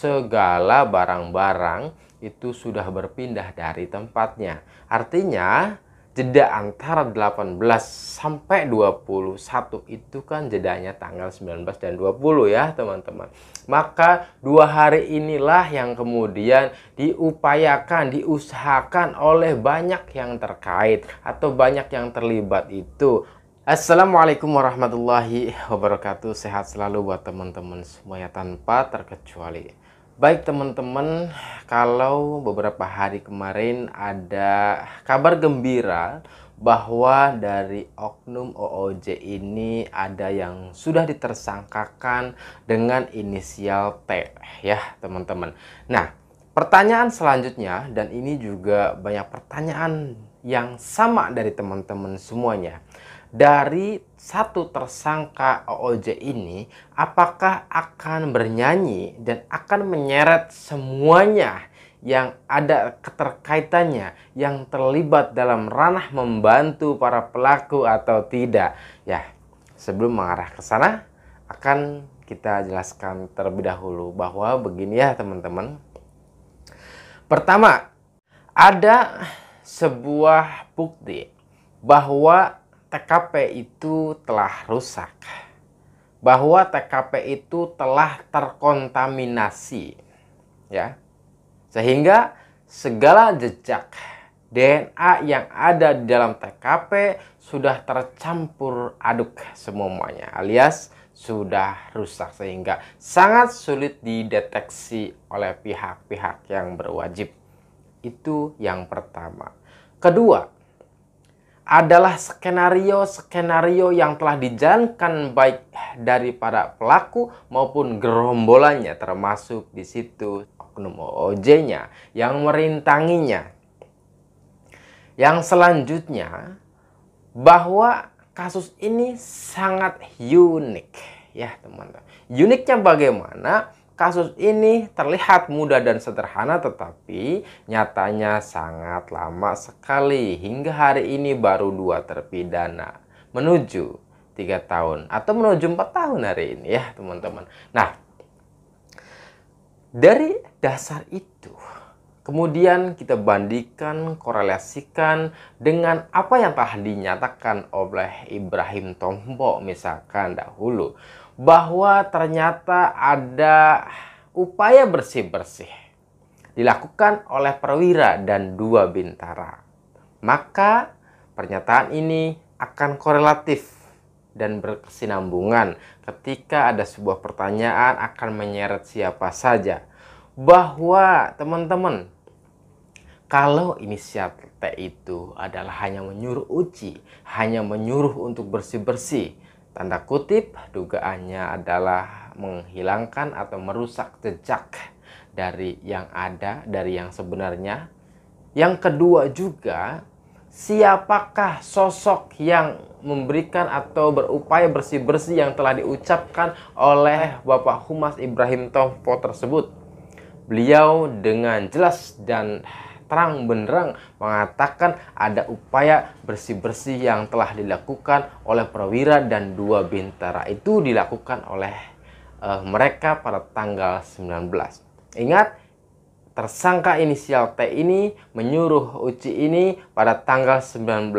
segala barang-barang itu sudah berpindah dari tempatnya. Artinya jeda antara 18 sampai 21 itu kan jedanya tanggal 19 dan 20 ya teman-teman. Maka 2 hari inilah yang kemudian diusahakan oleh banyak yang terkait atau banyak yang terlibat itu. Assalamualaikum warahmatullahi wabarakatuh. Sehat selalu buat teman-teman semuanya tanpa terkecuali. Baik teman-teman, kalau beberapa hari kemarin ada kabar gembira bahwa dari oknum OOJ ini ada yang sudah ditersangkakan dengan inisial T ya teman-teman. Nah, pertanyaan selanjutnya, dan ini juga banyak pertanyaan yang sama dari teman-teman semuanya. Dari satu tersangka OOJ ini, apakah akan bernyanyi dan akan menyeret semuanya yang ada keterkaitannya, yang terlibat dalam ranah membantu para pelaku atau tidak? Ya, sebelum mengarah ke sana, akan kita jelaskan terlebih dahulu bahwa begini ya teman-teman. Pertama, ada sebuah bukti bahwa TKP itu telah rusak, bahwa TKP itu telah terkontaminasi, ya, sehingga segala jejak DNA yang ada di dalam TKP sudah tercampur aduk semuanya, alias sudah rusak sehingga sangat sulit dideteksi oleh pihak-pihak yang berwajib. Itu yang pertama. Kedua, adalah skenario yang telah dijalankan baik dari para pelaku maupun gerombolannya, termasuk di situ oknum OOJ-nya yang merintanginya. Yang selanjutnya, bahwa kasus ini sangat unik ya teman-teman. Uniknya bagaimana? Kasus ini terlihat mudah dan sederhana, tetapi nyatanya sangat lama sekali. Hingga hari ini baru 2 terpidana menuju 3 tahun atau menuju 4 tahun hari ini ya teman-teman. Nah, dari dasar itu kemudian kita bandingkan, korelasikan dengan apa yang telah dinyatakan oleh Ibrahim Tompo misalkan dahulu, bahwa ternyata ada upaya bersih-bersih dilakukan oleh perwira dan 2 bintara. Maka pernyataan ini akan korelatif dan berkesinambungan ketika ada sebuah pertanyaan akan menyeret siapa saja. Bahwa teman-teman, kalau inisial T itu adalah hanya menyuruh uji, hanya menyuruh untuk bersih-bersih, tanda kutip dugaannya adalah menghilangkan atau merusak jejak dari yang ada, dari yang sebenarnya. Yang kedua juga, siapakah sosok yang memberikan atau berupaya bersih-bersih yang telah diucapkan oleh Bapak Humas Ibrahim Tompo tersebut. Beliau dengan jelas dan terang benderang mengatakan ada upaya bersih-bersih yang telah dilakukan oleh perwira dan 2 bintara. Itu dilakukan oleh mereka pada tanggal 19. Ingat, tersangka inisial T ini menyuruh uji ini pada tanggal 19.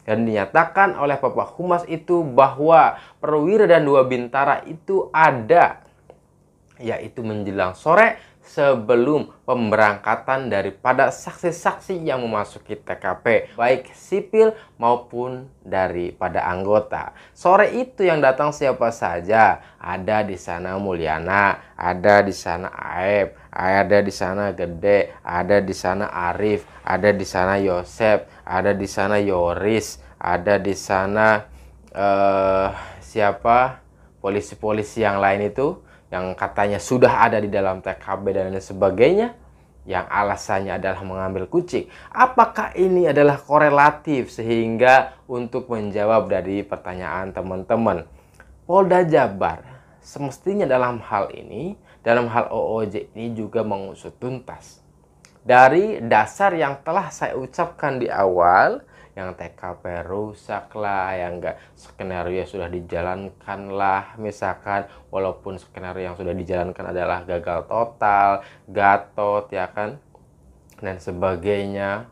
Dan dinyatakan oleh Bapak Humas itu bahwa perwira dan 2 bintara itu ada, yaitu menjelang sore sebelum pemberangkatan daripada saksi-saksi yang memasuki TKP, baik sipil maupun daripada anggota. Sore itu yang datang siapa saja? Ada di sana Mulyana, ada di sana Aep, ada di sana Gede, ada di sana Arif, ada di sana Yosep, ada di sana Yoris, ada di sana siapa? Polisi-polisi yang lain itu yang katanya sudah ada di dalam TKP dan lain sebagainya, yang alasannya adalah mengambil kucing. Apakah ini adalah korelatif sehingga untuk menjawab dari pertanyaan teman-teman, Polda Jabar semestinya dalam hal ini, dalam hal OOJ ini juga mengusut tuntas dari dasar yang telah saya ucapkan di awal, yang TKP rusak lah, yang enggak skenario sudah dijalankan lah, misalkan walaupun skenario yang sudah dijalankan adalah gagal total, gatot ya kan, dan sebagainya.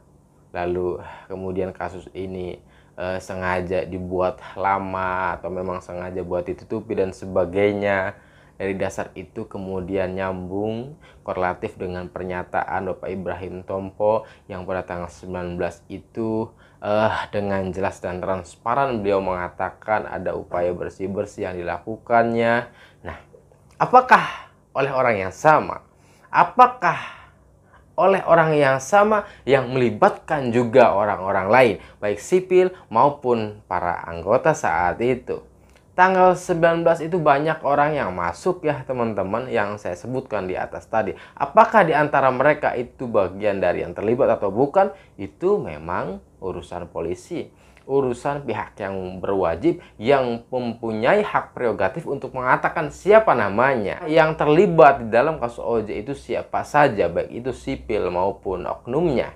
Lalu kemudian kasus ini sengaja dibuat lama atau memang sengaja buat ditutupi dan sebagainya. Dari dasar itu kemudian nyambung korelatif dengan pernyataan Bapak Ibrahim Tompo yang pada tanggal 19 itu dengan jelas dan transparan beliau mengatakan ada upaya bersih-bersih yang dilakukannya. Nah, apakah oleh orang yang sama? Apakah oleh orang yang sama yang melibatkan juga orang-orang lain, baik sipil maupun para anggota saat itu? Tanggal 19 itu banyak orang yang masuk ya teman-teman, yang saya sebutkan di atas tadi. Apakah di antara mereka itu bagian dari yang terlibat atau bukan? Itu memang urusan polisi, urusan pihak yang berwajib, yang mempunyai hak prerogatif untuk mengatakan siapa namanya yang terlibat di dalam kasus OJ itu, siapa saja, baik itu sipil maupun oknumnya.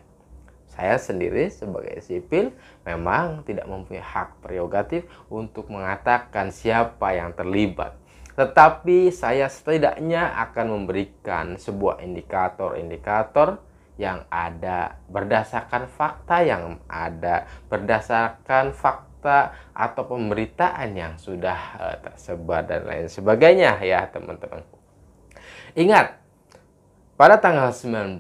Saya sendiri sebagai sipil memang tidak mempunyai hak prerogatif untuk mengatakan siapa yang terlibat. Tetapi saya setidaknya akan memberikan sebuah indikator-indikator yang ada berdasarkan fakta yang ada, berdasarkan fakta atau pemberitaan yang sudah tersebar dan lain sebagainya ya teman-teman. Ingat, pada tanggal 19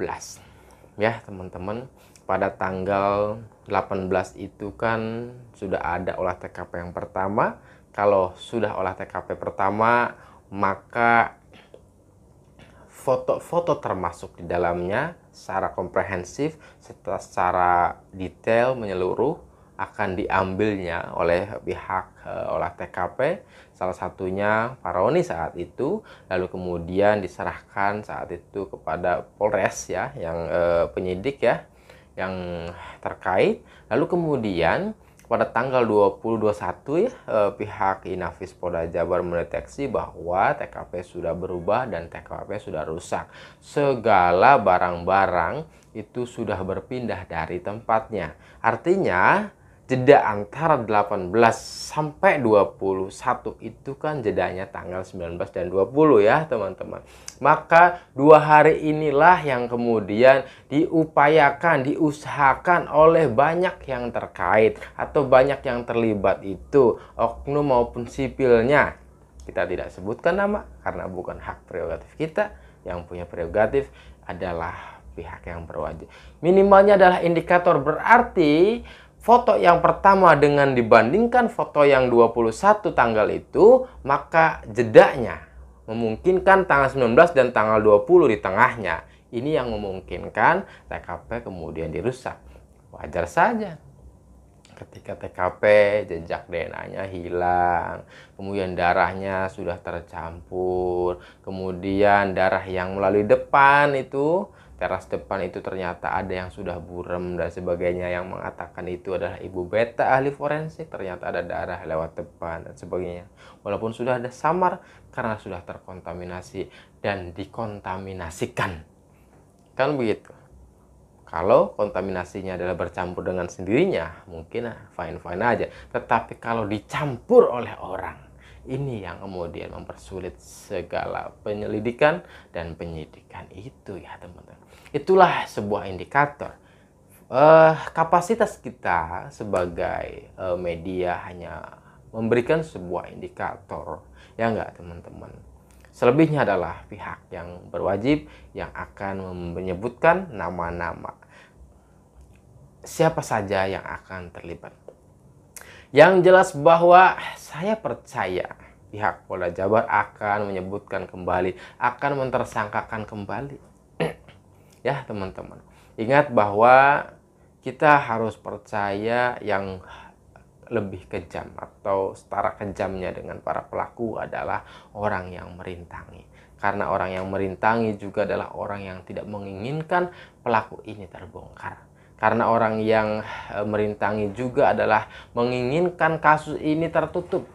ya teman-teman, pada tanggal 18 itu kan sudah ada olah TKP yang pertama. Kalau sudah olah TKP pertama, maka foto-foto termasuk di dalamnya secara komprehensif, secara detail menyeluruh akan diambilnya oleh pihak olah TKP, salah satunya Pak Roni saat itu, lalu kemudian diserahkan saat itu kepada Polres ya, yang penyidik ya, yang terkait. Lalu kemudian pada tanggal 2021 ya, pihak Inafis Polda Jabar mendeteksi bahwa TKP sudah berubah dan TKP sudah rusak. Segala barang-barang itu sudah berpindah dari tempatnya. Artinya jeda antara 18 sampai 21 itu kan jedanya tanggal 19 dan 20 ya teman-teman. Maka 2 hari inilah yang kemudian diupayakan, diusahakan oleh banyak yang terkait atau banyak yang terlibat itu, oknum maupun sipilnya. Kita tidak sebutkan nama karena bukan hak prerogatif kita. Yang punya prerogatif adalah pihak yang berwajib. Minimalnya adalah indikator, berarti foto yang pertama dengan dibandingkan foto yang 21 tanggal itu, maka jedanya memungkinkan tanggal 19 dan tanggal 20 di tengahnya. Ini yang memungkinkan TKP kemudian dirusak. Wajar saja ketika TKP jejak DNA-nya hilang, kemudian darahnya sudah tercampur, kemudian darah yang melalui depan itu, teras depan itu ternyata ada yang sudah buram dan sebagainya, yang mengatakan itu adalah Ibu Beta ahli forensik, ternyata ada darah lewat depan dan sebagainya. Walaupun sudah ada samar karena sudah terkontaminasi dan dikontaminasikan. Kan begitu. Kalau kontaminasinya adalah bercampur dengan sendirinya, mungkin fine-fine aja. Tetapi kalau dicampur oleh orang, ini yang kemudian mempersulit segala penyelidikan dan penyidikan itu ya teman-teman. Itulah sebuah indikator. Kapasitas kita sebagai media hanya memberikan sebuah indikator, ya enggak teman-teman. Selebihnya adalah pihak yang berwajib yang akan menyebutkan nama-nama siapa saja yang akan terlibat. Yang jelas bahwa saya percaya pihak Polda Jabar akan menyebutkan kembali, akan mentersangkakan kembali. Ya teman-teman, ingat bahwa kita harus percaya yang lebih kejam atau setara kejamnya dengan para pelaku adalah orang yang merintangi. Karena orang yang merintangi juga adalah orang yang tidak menginginkan pelaku ini terbongkar. Karena orang yang merintangi juga adalah menginginkan kasus ini tertutup.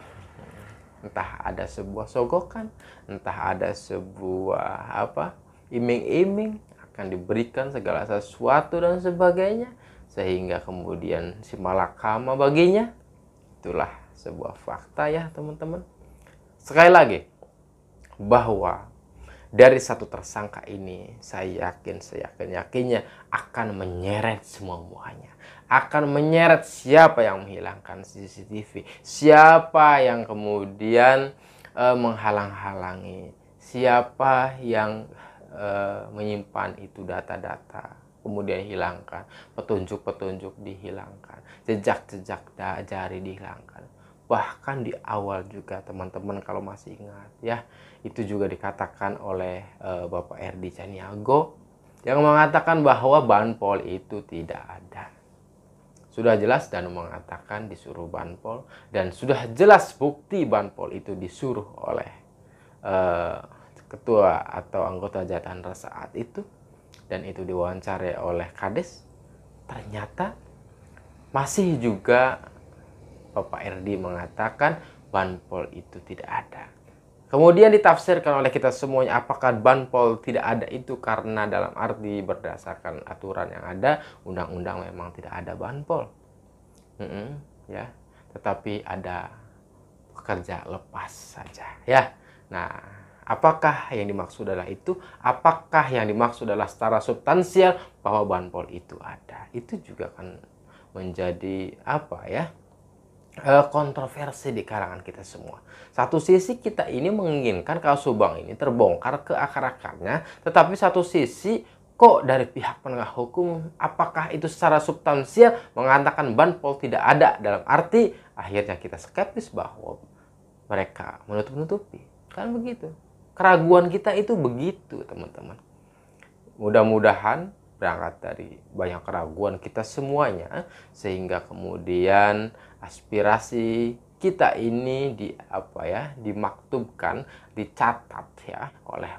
Entah ada sebuah sogokan, entah ada sebuah iming-iming akan diberikan segala sesuatu dan sebagainya, sehingga kemudian si malakama baginya. Itulah sebuah fakta ya teman-teman. Sekali lagi, bahwa dari satu tersangka ini saya yakinnya akan menyeret semuanya. Akan menyeret siapa yang menghilangkan CCTV, siapa yang kemudian menghalang-halangi, siapa yang menyimpan itu data-data, kemudian hilangkan, petunjuk-petunjuk dihilangkan, jejak-jejak jari dihilangkan. Bahkan di awal juga teman-teman kalau masih ingat ya, itu juga dikatakan oleh Bapak Erdi Caniago yang mengatakan bahwa banpol itu tidak ada. Sudah jelas dan mengatakan disuruh banpol, dan sudah jelas bukti banpol itu disuruh oleh ketua atau anggota Jatan Ras saat itu, dan itu diwawancarai oleh Kades. Ternyata masih juga Bapak Erdi mengatakan banpol itu tidak ada. Kemudian ditafsirkan oleh kita semuanya, apakah banpol tidak ada itu karena dalam arti berdasarkan aturan yang ada, undang-undang memang tidak ada banpol. Ya, tetapi ada pekerja lepas saja ya. Nah, apakah yang dimaksud adalah itu? Apakah yang dimaksud adalah secara substansial bahwa banpol itu ada? Itu juga kan menjadi apa ya? Kontroversi di kalangan kita semua. Satu sisi kita ini menginginkan kasus Subang ini terbongkar ke akar-akarnya, tetapi satu sisi kok dari pihak penegak hukum apakah itu secara substansial mengatakan banpol tidak ada, dalam arti akhirnya kita skeptis bahwa mereka menutup-nutupi. Kan begitu. Keraguan kita itu begitu, teman-teman. Mudah-mudahan berangkat dari banyak keraguan kita semuanya, sehingga kemudian aspirasi kita ini dimaktubkan, dicatat ya oleh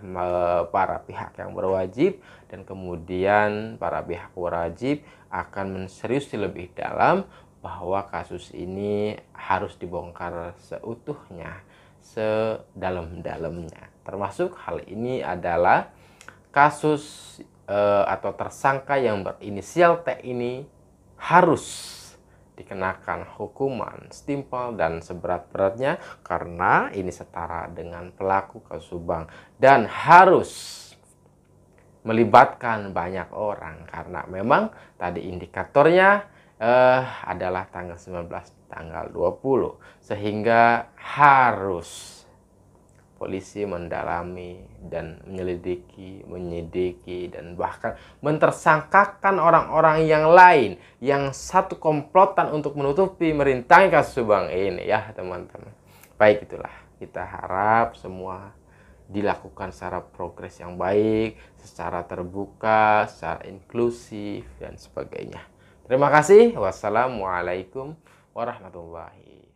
para pihak yang berwajib, dan kemudian para pihak berwajib akan menseriusi lebih dalam bahwa kasus ini harus dibongkar seutuhnya, sedalam-dalamnya. Termasuk hal ini adalah kasus atau tersangka yang berinisial T ini harus dikenakan hukuman setimpal dan seberat-beratnya karena ini setara dengan pelaku kasus Subang, dan harus melibatkan banyak orang karena memang tadi indikatornya adalah tanggal 19, tanggal 20, sehingga harus polisi mendalami dan menyelidiki, menyidiki, dan bahkan mentersangkakan orang-orang yang lain yang satu komplotan untuk menutupi, merintangi kasus Subang ini ya teman-teman. Baik, itulah kita harap semua dilakukan secara progres yang baik, secara terbuka, secara inklusif, dan sebagainya. Terima kasih. Wassalamualaikum warahmatullahi wabarakatuh.